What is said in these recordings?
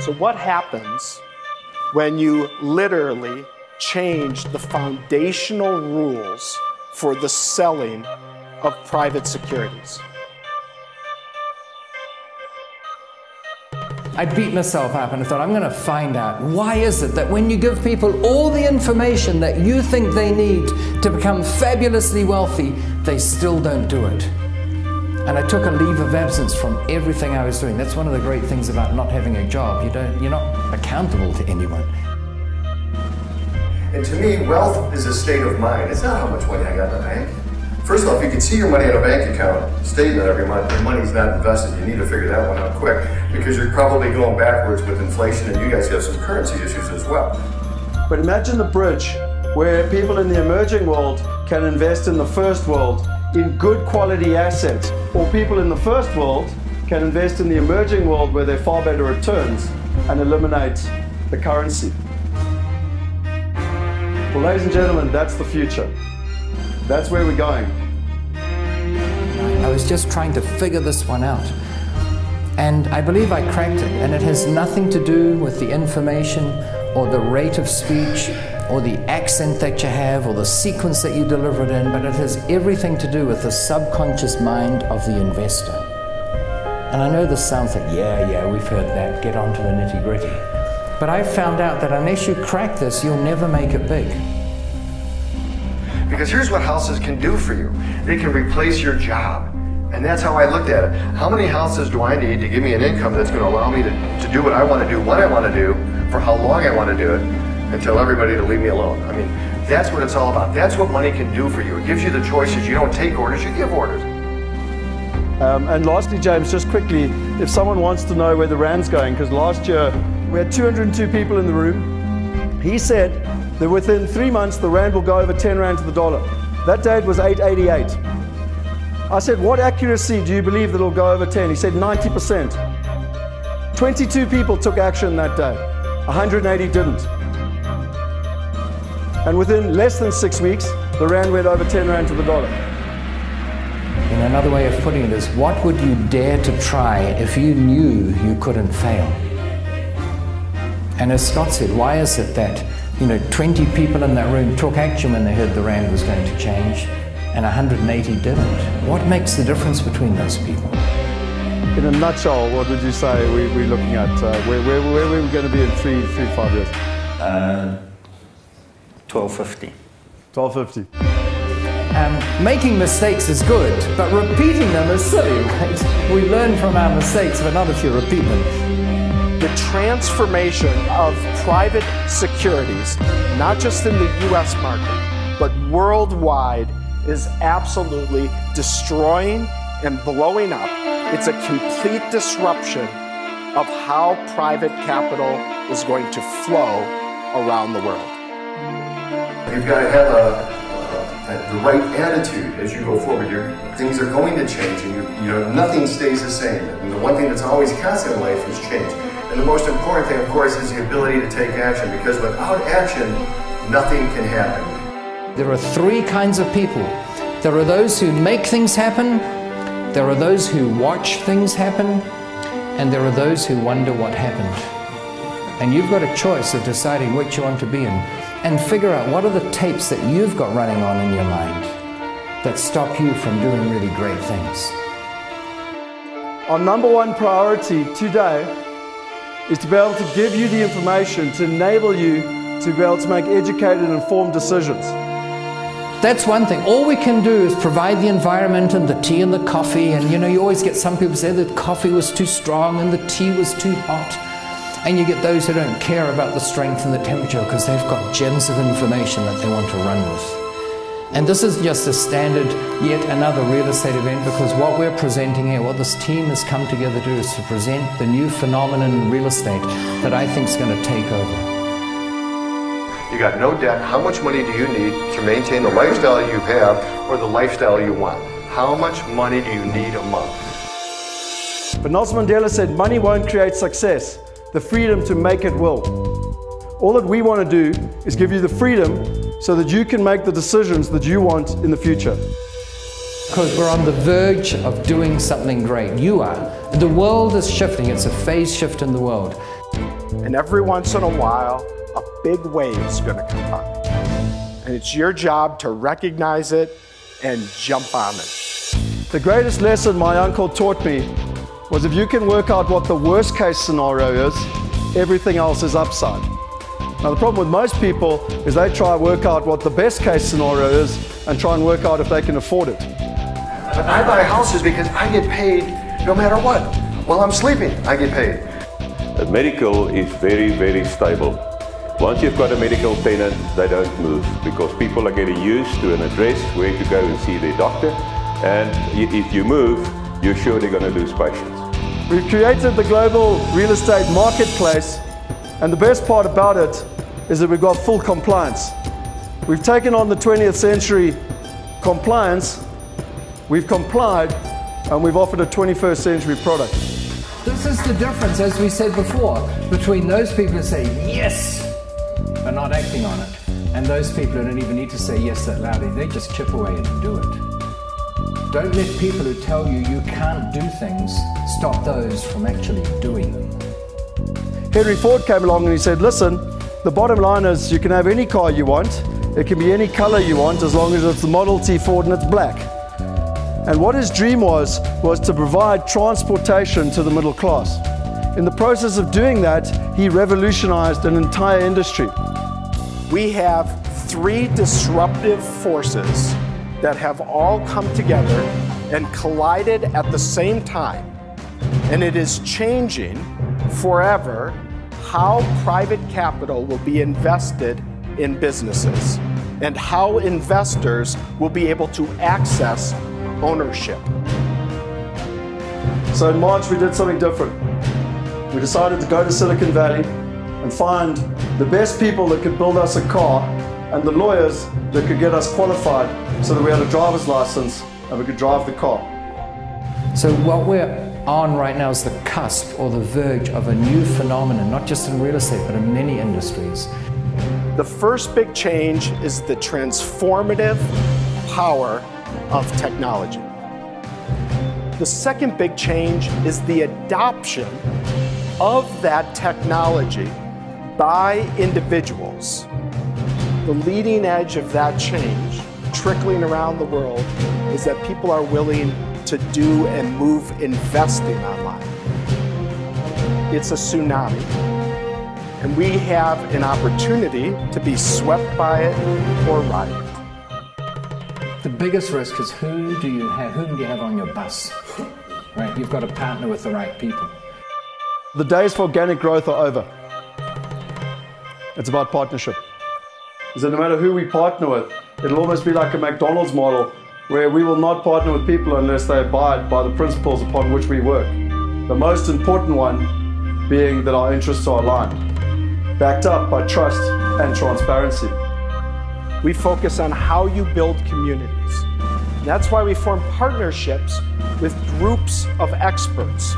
So what happens when you literally change the foundational rules for the selling of private securities? I beat myself up and I thought, I'm going to find out why is it that when you give people all the information that you think they need to become fabulously wealthy, they still don't do it. And I took a leave of absence from everything I was doing. That's one of the great things about not having a job. You're not accountable to anyone. And to me, wealth is a state of mind. It's not how much money I got in the bank. First off, you can see your money in a bank account statement every month. Your money's not invested. You need to figure that one out quick because you're probably going backwards with inflation and you guys have some currency issues as well. But imagine the bridge where people in the emerging world can invest in the first world in good quality assets, or people in the first world can invest in the emerging world where they're far better returns and eliminate the currency. Well, ladies and gentlemen, that's the future. That's where we're going. I was just trying to figure this one out. And I believe I cracked it. And it has nothing to do with the information or the rate of speech or the accent that you have or the sequence that you deliver it in, but it has everything to do with the subconscious mind of the investor. And I know this sounds like, yeah, we've heard that, get on to the nitty-gritty. But I found out that unless you crack this, you'll never make it big. Because here's what houses can do for you. They can replace your job. And that's how I looked at it. How many houses do I need to give me an income that's going to allow me to do what I want to do, when I want to do, for how long I want to do it, and tell everybody to leave me alone? I mean, that's what it's all about. That's what money can do for you. It gives you the choices. You don't take orders, you give orders. And lastly, James, just quickly, if someone wants to know where the Rand's going, because last year we had 202 people in the room, he said that within 3 months the Rand will go over 10 Rand to the dollar. That day it was 8.88. I said, what accuracy do you believe that it'll go over 10? He said 90%. 22 people took action that day. 180 didn't. And within less than 6 weeks, the Rand went over 10 Rand to the dollar. And another way of putting it is, what would you dare to try if you knew you couldn't fail? And as Scott said, why is it that 20 people in that room took action when they heard the Rand was going to change, and 180 didn't? What makes the difference between those people? In a nutshell, what would you say we're looking at? Where are we going to be in 3 to 5 years? 1250. 1250. Making mistakes is good, but repeating them is silly, right? We learn from our mistakes, but not if you repeat them. The transformation of private securities, not just in the US market, but worldwide, is absolutely destroying and blowing up. It's a complete disruption of how private capital is going to flow around the world. You've got to have the right attitude as you go forward. Things are going to change, and nothing stays the same. And the one thing that's always constant in life is change. And the most important thing, of course, is the ability to take action, because without action, nothing can happen. There are 3 kinds of people. There are those who make things happen, there are those who watch things happen, and there are those who wonder what happened. And you've got a choice of deciding which you want to be in, and figure out what are the tapes that you've got running on in your mind that stop you from doing really great things. Our number 1 priority today is to be able to give you the information to enable you to be able to make educated and informed decisions. That's one thing. All we can do is provide the environment and the tea and the coffee, and you always get some people say that coffee was too strong and the tea was too hot. And you get those who don't care about the strength and the temperature because they've got gems of information that they want to run with. And this is just a standard, yet another real estate event, because what we're presenting here, what this team has come together to do, is to present the new phenomenon in real estate that I think is going to take over. You got no debt. How much money do you need to maintain the lifestyle you have or the lifestyle you want? How much money do you need a month? But Nelson Mandela said, money won't create success. The freedom to make it will. All that we want to do is give you the freedom so that you can make the decisions that you want in the future. Because we're on the verge of doing something great. You are. The world is shifting. It's a phase shift in the world. And every once in a while, a big wave's gonna come up. And it's your job to recognize it and jump on it. The greatest lesson my uncle taught me was if you can work out what the worst case scenario is, everything else is upside. Now the problem with most people is they try to work out what the best case scenario is and try and work out if they can afford it. I buy houses because I get paid no matter what. While I'm sleeping, I get paid. Medical is very, very stable. Once you've got a medical tenant, they don't move because people are getting used to an address where to go and see their doctor. And if you move, you're surely going to lose patients. We've created the global real estate marketplace, and the best part about it is that we've got full compliance. We've taken on the 20th century compliance, we've complied, and we've offered a 21st century product. This is the difference, as we said before, between those people who say yes, but not acting on it, and those people who don't even need to say yes that loudly. They just chip away and do it. Don't let people who tell you you can't do things stop those from actually doing them. Henry Ford came along and he said, listen, the bottom line is you can have any car you want, it can be any color you want as long as it's the Model T Ford and it's black. And what his dream was to provide transportation to the middle class. In the process of doing that, he revolutionized an entire industry. We have three disruptive forces that have all come together and collided at the same time. And it is changing forever how private capital will be invested in businesses and how investors will be able to access ownership. So in March we did something different. We decided to go to Silicon Valley and find the best people that could build us a car and the lawyers that could get us qualified so that we had a driver's license and we could drive the car. So what we're on right now is the cusp or the verge of a new phenomenon, not just in real estate, but in many industries. The first big change is the transformative power of technology. The second big change is the adoption of that technology by individuals. The leading edge of that change, trickling around the world, is that people are willing to do and move investing online. It's a tsunami, and we have an opportunity to be swept by it or ride it. The biggest risk is who do you have on your bus? Right? You've got to partner with the right people. The days for organic growth are over. It's about partnership. So no matter who we partner with, it'll almost be like a McDonald's model where we will not partner with people unless they abide by the principles upon which we work. The most important one being that our interests are aligned, backed up by trust and transparency. We focus on how you build communities. That's why we form partnerships with groups of experts,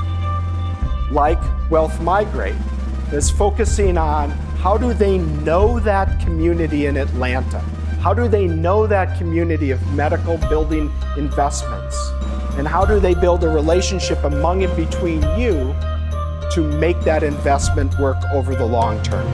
like Wealth Migrate, that's focusing on how do they know that community in Atlanta? How do they know that community of medical building investments? And how do they build a relationship among and between you to make that investment work over the long term?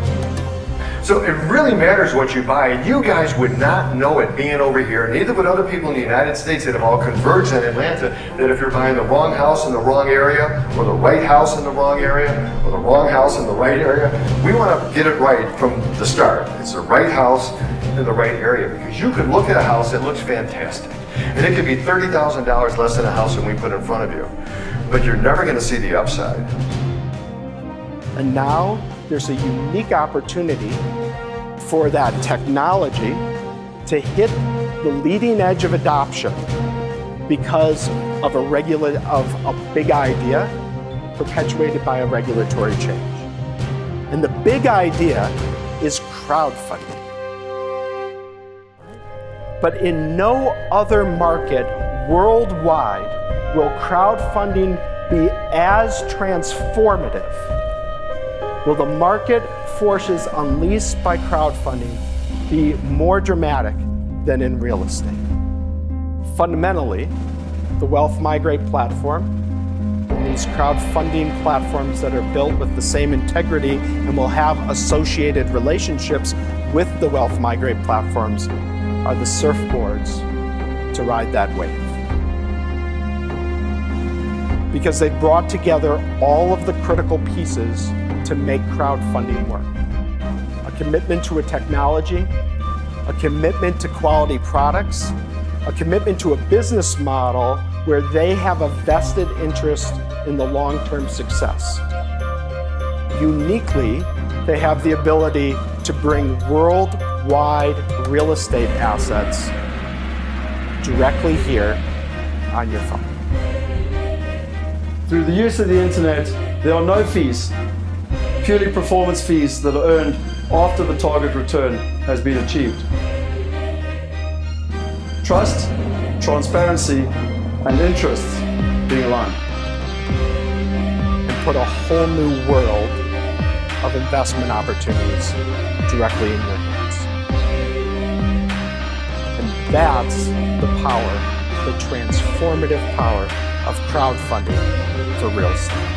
So it really matters what you buy, and you guys would not know it being over here, neither would other people in the United States that have all converged in Atlanta, that if you're buying the wrong house in the wrong area, or the right house in the wrong area, or the wrong house in the right area, we want to get it right from the start. It's the right house in the right area, because you could look at a house that looks fantastic, and it could be $30,000 less than a house that we put in front of you, but you're never going to see the upside. And now there's a unique opportunity for that technology to hit the leading edge of adoption because of a big idea perpetuated by a regulatory change. And the big idea is crowdfunding. But in no other market worldwide will crowdfunding be as transformative. Will the market forces unleashed by crowdfunding be more dramatic than in real estate? Fundamentally, the Wealth Migrate platform and the platforms, crowdfunding platforms that are built with the same integrity and will have associated relationships with the Wealth Migrate platforms are the surfboards to ride that wave. Because they brought together all of the critical pieces to make crowdfunding work. A commitment to a technology, a commitment to quality products, a commitment to a business model where they have a vested interest in the long-term success. Uniquely, they have the ability to bring worldwide real estate assets directly here on your phone. Through the use of the internet, there are no fees, purely performance fees that are earned after the target return has been achieved. Trust, transparency, and interest being aligned. And put a whole new world of investment opportunities directly in your hands. And that's the power, the transformative power of crowdfunding for real estate.